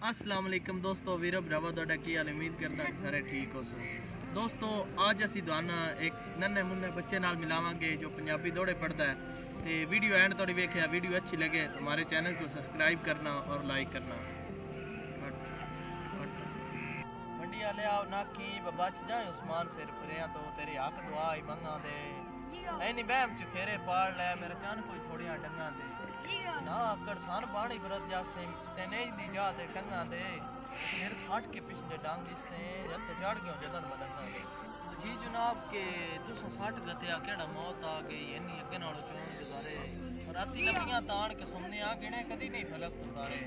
अस्सलाम वालेकुम दोस्तों, वीर भरावा तुहाडा की हाल? उम्मीद करदा कि सारे ठीक हो सो। दोस्तों आज असी तुहानू एक नन्हे मुन्ने बच्चे नाल मिलावांगे जो पंजाबी दोड़े पढ़दा है। तो वीडियो एंड तोड़ी वेखिया, वीडियो अच्छी लगे तो हमारे चैनल को सब्सक्राइब करना और लाइक करना। मंडी वाले आओ नाखी बच जाए उस्मान सिर फिरिया तो तेरे हक दुआ ही मंगा दे। ऐनी बहम च फेरे पाड़ ले मेरे चान कोई थोड़िया डंगा दे ना अकड़ सान पानी बरत जाते तेने दी जाते टंगा दे फिर हट के पिछले डांग जिसने रत चढ़ गयो जदन मदंगा दे जी जनाब के तुसा 60 गतिया केड़ा मौत आ गई इन्नी अगे नालों चोन गुजारे राती लंबियां तान के सुनने आ गिने कदी नहीं फलक तुतारे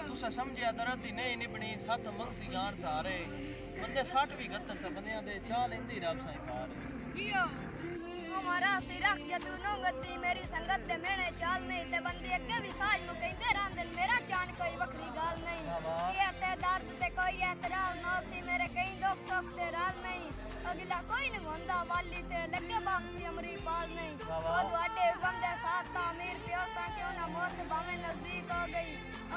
तुसा समझिया दरदी नहीं निबनी सत मंगसी जान सारे बंदे 60 भी गतन ते बंदियां दे चाल इंदी रब साई पार हमारा सिरख जदू नो गति मेरी संगत दे मेने चाल नहीं ते बंदे अगे भी साज नु कहंदे रहंदे मेरा जान कोई वखरी गाल नहीं ये ते दर्द ते कोई एतराज ना सी मेरे कई दुख सुख ते राल नहीं अगला कोई नहीं होंदा वाली ते लगे बाकी अमरी पाल नहीं ओ दुआडे बंदे साथ तामीर पियो सा क्यों ना मौत भावे नजदीक हो गई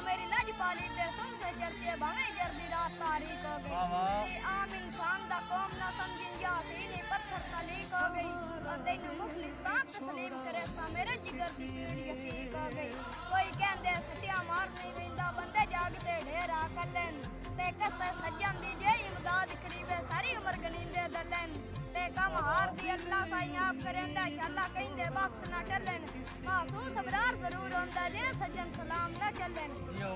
मेरी लज पाली ते सुनते चलते भावे जल्दी रात तारीख हो गई आम इंसान दा कौम ना समझिन जा सीने पत्थर तलीक हो गई और तेनू मुखलिस तां तस्लीम करे सा मेरे जिगर दी पीड़ी ठीक हो गई कोई कहंदे सटिया मार नहीं वेंदा बंदे जागते ढेरा कलन ते कसर सज्जन दी जे इमदाद करीबे सारी उम्र गनींदे दलन ते कम हार दी अल्लाह साईं आप करेंदा इंशाअल्लाह कहंदे वक्त ना टलन मासूम सबरार जरूर होंदा जे सज्जन सलाम ना चलन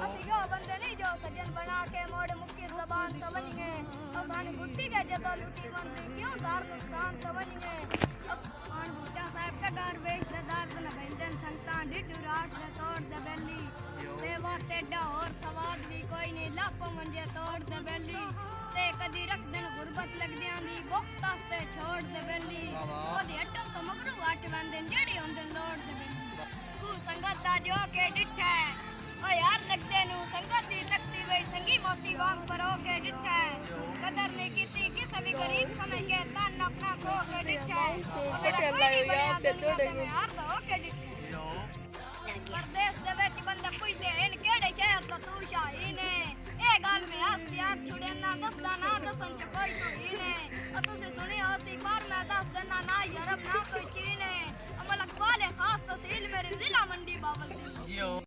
असि यो बंदे नहीं जो सज्जन बना के मोड़ मुक्की जबान समझ गए असान गुट्टी के जदो लुटी मंदी क्यों दार नुकसान समझ गए आन बूटा साहब का घर बेच दे दर्द न बंदन संतां डिडू रात दे तोड़ दे बेली ते वो टेडा और सवाद भी कोई नहीं लाप मंजे तोड़ दे बेली ते कदी रख दिन गुरबत लगदियां दी वक्त ते छोड़ दे बेली ओदी अटल तो मगरू आट वंदन जेड़ी होंदे लोड़ दे बेली तू संगत दा जो के डिठा ओ यार लगदे नु संगत दी तकती वे संगी मोती वांग परो के डिठा कदर नहीं कीती किसी भी गरीब समझ के तन अपना खो के डिठा यार तो के डिठा परदेश दे विच बंदे पुछदे इन केड़े शहर तो तू शाही ने ए गल में हस्ती आख छुड़े ना दसदा ना दसन च कोई तो ने तुसी सुनी होसी पर मैं दस देना ना यूरोप ना कोई चीन है अमलक वाले खास तहसील मेरी जिला मंडी बावल